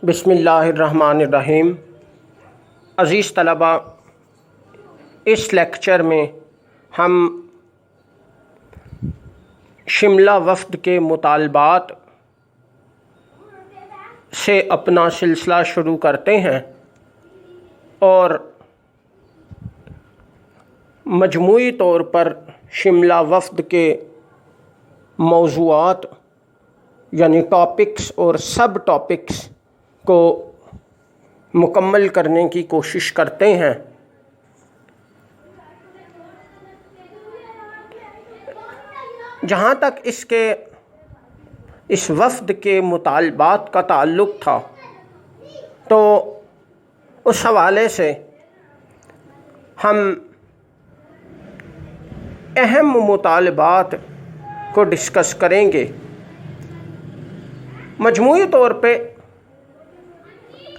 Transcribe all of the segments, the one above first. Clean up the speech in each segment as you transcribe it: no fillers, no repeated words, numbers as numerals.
بسم اللہ الرحمن الرحیم۔ عزیز طلبہ، اس لیکچر میں ہم شملہ وفد کے مطالبات سے اپنا سلسلہ شروع کرتے ہیں اور مجموعی طور پر شملہ وفد کے موضوعات یعنی ٹاپکس اور سب ٹاپکس کو مکمل کرنے کی کوشش کرتے ہیں۔ جہاں تک اس وفد کے مطالبات کا تعلق تھا تو اس حوالے سے ہم اہم مطالبات کو ڈسکس کریں گے۔ مجموعی طور پہ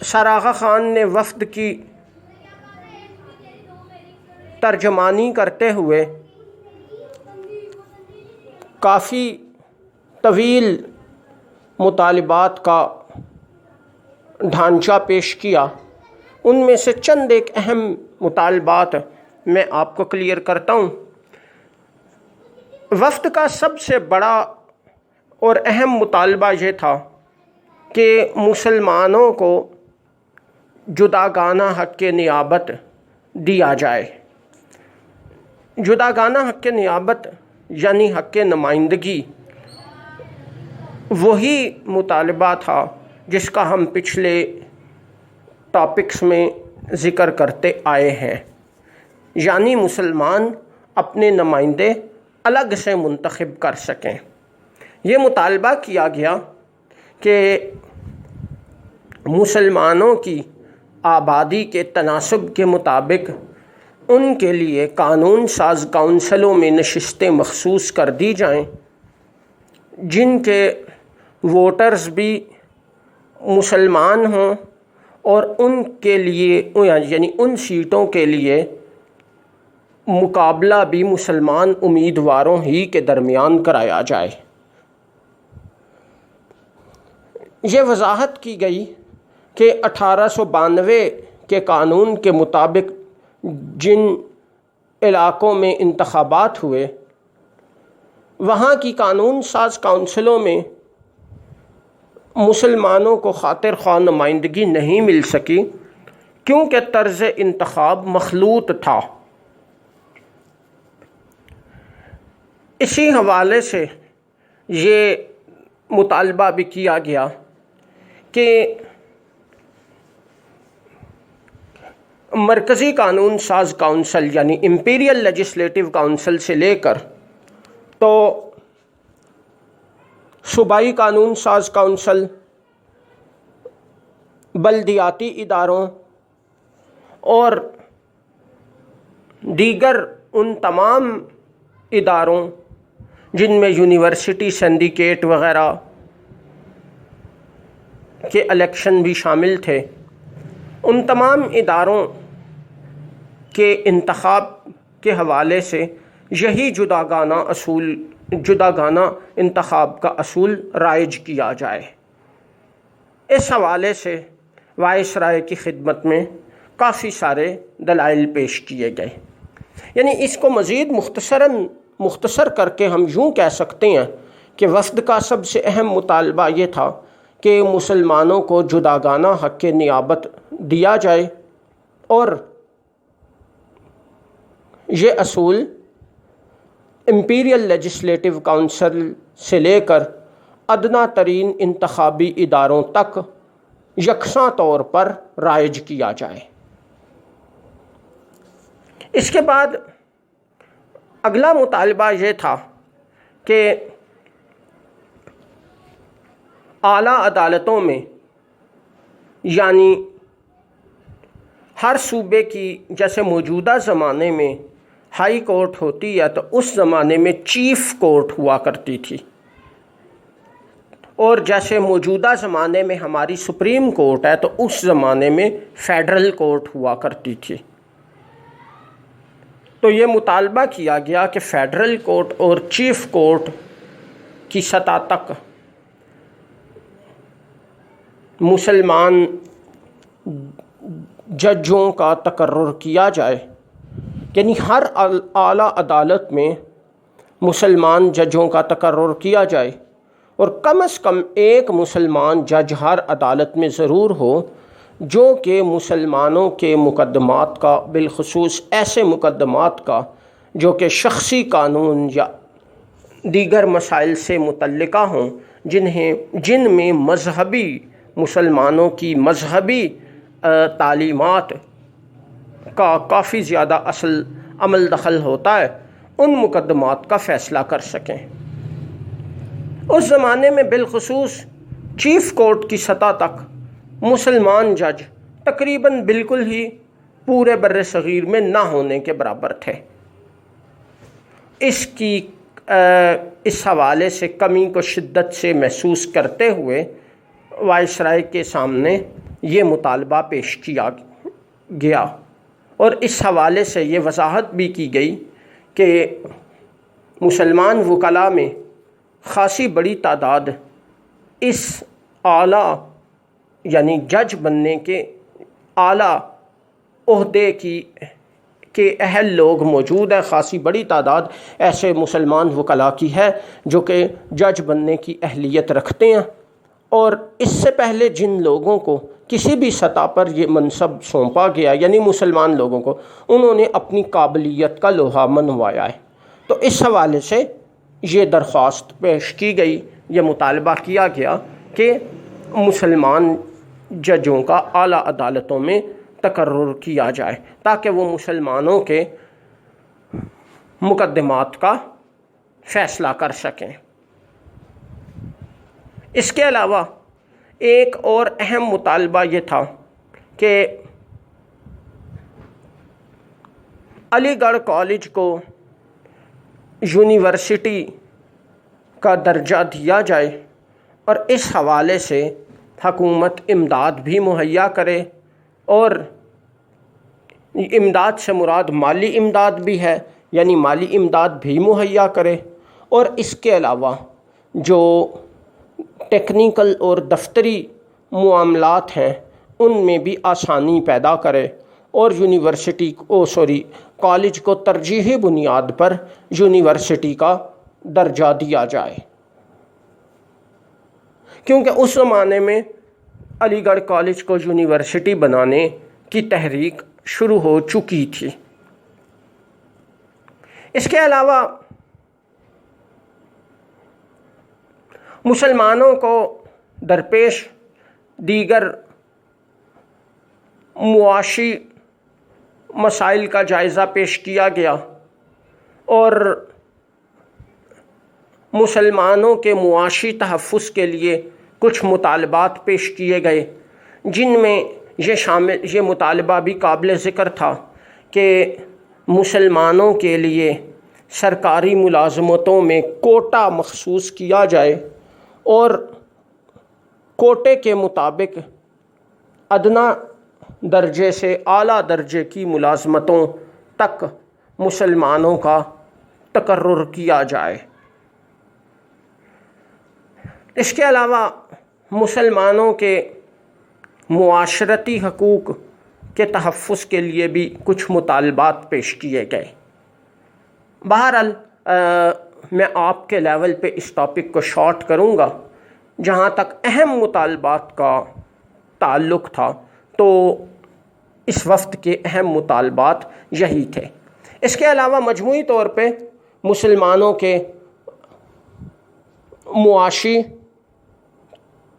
سر آغا خان نے وفد کی ترجمانی کرتے ہوئے کافی طویل مطالبات کا ڈھانچہ پیش کیا۔ ان میں سے چند ایک اہم مطالبات میں آپ کو کلیئر کرتا ہوں۔ وفد کا سب سے بڑا اور اہم مطالبہ یہ تھا کہ مسلمانوں کو جداگانہ حق نیابت دیا جائے۔ جداگانہ حق نیابت یعنی حق نمائندگی وہی مطالبہ تھا جس کا ہم پچھلے ٹاپکس میں ذکر کرتے آئے ہیں، یعنی مسلمان اپنے نمائندے الگ سے منتخب کر سکیں۔ یہ مطالبہ کیا گیا کہ مسلمانوں کی آبادی کے تناسب کے مطابق ان کے لیے قانون ساز کونسلوں میں نشستیں مخصوص کر دی جائیں، جن کے ووٹرز بھی مسلمان ہوں اور ان کے لیے یعنی ان سیٹوں کے لیے مقابلہ بھی مسلمان امیدواروں ہی کے درمیان کرایا جائے۔ یہ وضاحت کی گئی کہ 1892 کے قانون کے مطابق جن علاقوں میں انتخابات ہوئے وہاں کی قانون ساز کونسلوں میں مسلمانوں کو خاطر خواہ نمائندگی نہیں مل سکی کیونکہ طرز انتخاب مخلوط تھا۔ اسی حوالے سے یہ مطالبہ بھی کیا گیا کہ مرکزی قانون ساز کونسل یعنی امپیریل لیجسلیٹو کونسل سے لے کر تو صوبائی قانون ساز کونسل، بلدیاتی اداروں اور دیگر ان تمام اداروں جن میں یونیورسٹی سنڈیکیٹ وغیرہ کے الیکشن بھی شامل تھے، ان تمام اداروں کے انتخاب کے حوالے سے یہی جداگانہ انتخاب کا اصول رائج کیا جائے۔ اس حوالے سے وائسرائے کی خدمت میں کافی سارے دلائل پیش کیے گئے۔ یعنی اس کو مزید مختصر کر کے ہم یوں کہہ سکتے ہیں کہ وفد کا سب سے اہم مطالبہ یہ تھا کہ مسلمانوں کو جداگانہ حق نیابت دیا جائے اور یہ اصول امپیریل لیجسلیٹو کونسل سے لے کر ادنا ترین انتخابی اداروں تک یکساں طور پر رائج کیا جائے۔ اس کے بعد اگلا مطالبہ یہ تھا کہ اعلیٰ عدالتوں میں یعنی ہر صوبے کی جیسے موجودہ زمانے میں ہائی کورٹ ہوتی ہے تو اس زمانے میں چیف کورٹ ہوا کرتی تھی، اور جیسے موجودہ زمانے میں ہماری سپریم کورٹ ہے تو اس زمانے میں فیڈرل کورٹ ہوا کرتی تھی۔ تو یہ مطالبہ کیا گیا کہ فیڈرل کورٹ اور چیف کورٹ کی سطح تک مسلمان ججوں کا تقرر کیا جائے، یعنی ہر اعلیٰ عدالت میں مسلمان ججوں کا تقرر کیا جائے، اور کم از کم ایک مسلمان جج ہر عدالت میں ضرور ہو جو کہ مسلمانوں کے مقدمات کا، بالخصوص ایسے مقدمات کا جو کہ شخصی قانون یا دیگر مسائل سے متعلقہ ہوں، جن میں مذہبی مسلمانوں کی مذہبی تعلیمات کا کافی زیادہ عمل دخل ہوتا ہے، ان مقدمات کا فیصلہ کر سکیں۔ اس زمانے میں بالخصوص چیف کورٹ کی سطح تک مسلمان جج تقریباً بالکل ہی پورے بر صغیر میں نہ ہونے کے برابر تھے۔ اس حوالے سے کمی کو شدت سے محسوس کرتے ہوئے وائسرائے کے سامنے یہ مطالبہ پیش کیا گیا، اور اس حوالے سے یہ وضاحت بھی کی گئی کہ مسلمان وکلاء میں خاصی بڑی تعداد اس اعلیٰ یعنی جج بننے کے اعلیٰ عہدے کے اہل لوگ موجود ہیں۔ خاصی بڑی تعداد ایسے مسلمان وکلاء کی ہے جو کہ جج بننے کی اہلیت رکھتے ہیں، اور اس سے پہلے جن لوگوں کو کسی بھی سطح پر یہ منصب سونپا گیا، یعنی مسلمان لوگوں کو، انہوں نے اپنی قابلیت کا لوہا منوایا ہے۔ تو اس حوالے سے یہ درخواست پیش کی گئی، یہ مطالبہ کیا گیا کہ مسلمان ججوں کا اعلیٰ عدالتوں میں تقرر کیا جائے تاکہ وہ مسلمانوں کے مقدمات کا فیصلہ کر سکیں۔ اس کے علاوہ ایک اور اہم مطالبہ یہ تھا کہ علی گڑھ کالج کو یونیورسٹی کا درجہ دیا جائے، اور اس حوالے سے حکومت امداد بھی مہیا کرے، اور امداد سے مراد مالی امداد بھی ہے، یعنی مالی امداد بھی مہیا کرے، اور اس کے علاوہ جو ٹیکنیکل اور دفتری معاملات ہیں ان میں بھی آسانی پیدا کرے، اور کالج کو ترجیحی بنیاد پر یونیورسٹی کا درجہ دیا جائے، کیونکہ اس زمانے میں علی گڑھ کالج کو یونیورسٹی بنانے کی تحریک شروع ہو چکی تھی۔ اس کے علاوہ مسلمانوں کو درپیش دیگر معاشی مسائل کا جائزہ پیش کیا گیا، اور مسلمانوں کے معاشی تحفظ کے لیے کچھ مطالبات پیش کیے گئے، جن میں یہ مطالبہ بھی قابل ذکر تھا کہ مسلمانوں کے لیے سرکاری ملازمتوں میں کوٹا مخصوص کیا جائے، اور کوٹے کے مطابق ادنا درجے سے اعلیٰ درجے کی ملازمتوں تک مسلمانوں کا تقرر کیا جائے۔ اس کے علاوہ مسلمانوں کے معاشرتی حقوق کے تحفظ کے لیے بھی کچھ مطالبات پیش کیے گئے۔ بہرحال میں آپ کے لیول پہ اس ٹاپک کو شارٹ کروں گا۔ جہاں تک اہم مطالبات کا تعلق تھا تو اس وقت کے اہم مطالبات یہی تھے۔ اس کے علاوہ مجموعی طور پہ مسلمانوں کے معاشی،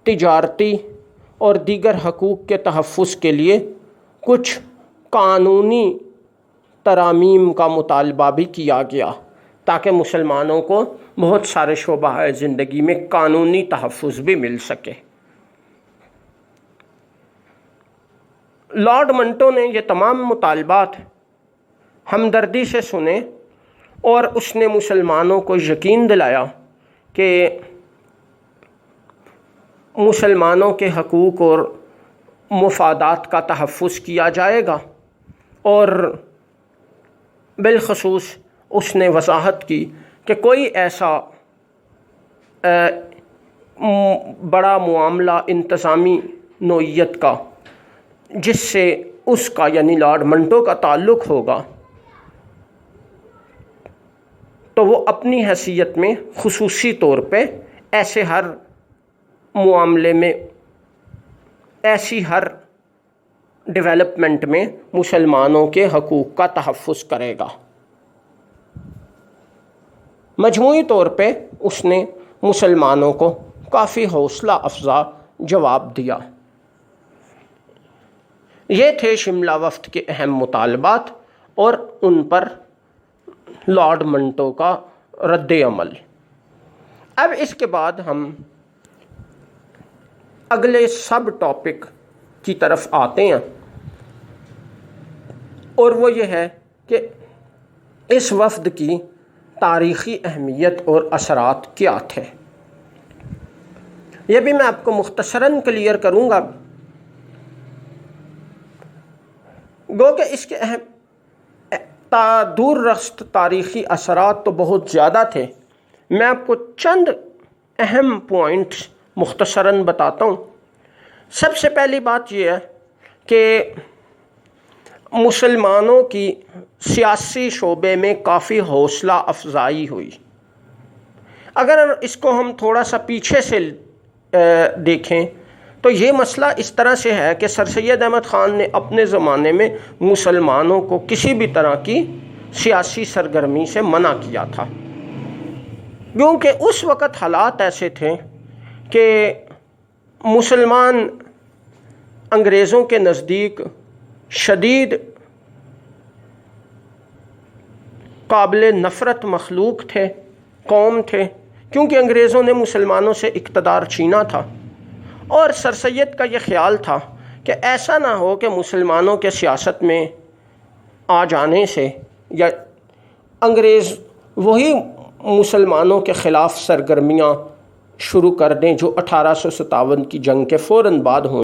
تجارتی اور دیگر حقوق کے تحفظ کے لیے کچھ قانونی ترامیم کا مطالبہ بھی کیا گیا تاکہ مسلمانوں کو بہت سارے شعبہ زندگی میں قانونی تحفظ بھی مل سکے۔ لارڈ منٹو نے یہ تمام مطالبات ہمدردی سے سنے، اور اس نے مسلمانوں کو یقین دلایا کہ مسلمانوں کے حقوق اور مفادات کا تحفظ کیا جائے گا، اور بالخصوص اس نے وضاحت کی کہ کوئی ایسا بڑا معاملہ انتظامی نوعیت کا جس سے اس کا یعنی لارڈ منٹو کا تعلق ہوگا تو وہ اپنی حیثیت میں خصوصی طور پہ ایسے ہر معاملے میں، ایسی ہر ڈیولپمنٹ میں مسلمانوں کے حقوق کا تحفظ کرے گا۔ مجموعی طور پہ اس نے مسلمانوں کو کافی حوصلہ افزا جواب دیا۔ یہ تھے شملہ وفد کے اہم مطالبات اور ان پر لارڈ منٹو کا رد عمل۔ اب اس کے بعد ہم اگلے سب ٹاپک کی طرف آتے ہیں، اور وہ یہ ہے کہ اس وفد کی تاریخی اہمیت اور اثرات کیا تھے۔ یہ بھی میں آپ کو مختصراً کلیئر کروں گا، گو کہ اس کے اہم دور رست تاریخی اثرات تو بہت زیادہ تھے۔ میں آپ کو چند اہم پوائنٹس مختصراً بتاتا ہوں۔ سب سے پہلی بات یہ ہے کہ مسلمانوں کی سیاسی شعبے میں کافی حوصلہ افزائی ہوئی۔ اگر اس کو ہم تھوڑا سا پیچھے سے دیکھیں تو یہ مسئلہ اس طرح سے ہے کہ سر سید احمد خان نے اپنے زمانے میں مسلمانوں کو کسی بھی طرح کی سیاسی سرگرمی سے منع کیا تھا، کیونکہ اس وقت حالات ایسے تھے کہ مسلمان انگریزوں کے نزدیک شدید قابل نفرت مخلوق تھے، قوم تھے، کیونکہ انگریزوں نے مسلمانوں سے اقتدار چھینا تھا، اور سر سید کا یہ خیال تھا کہ ایسا نہ ہو کہ مسلمانوں کے سیاست میں آ جانے سے یا انگریز وہی مسلمانوں کے خلاف سرگرمیاں شروع کر دیں جو 1857 کی جنگ کے فوراً بعد ہوئیں۔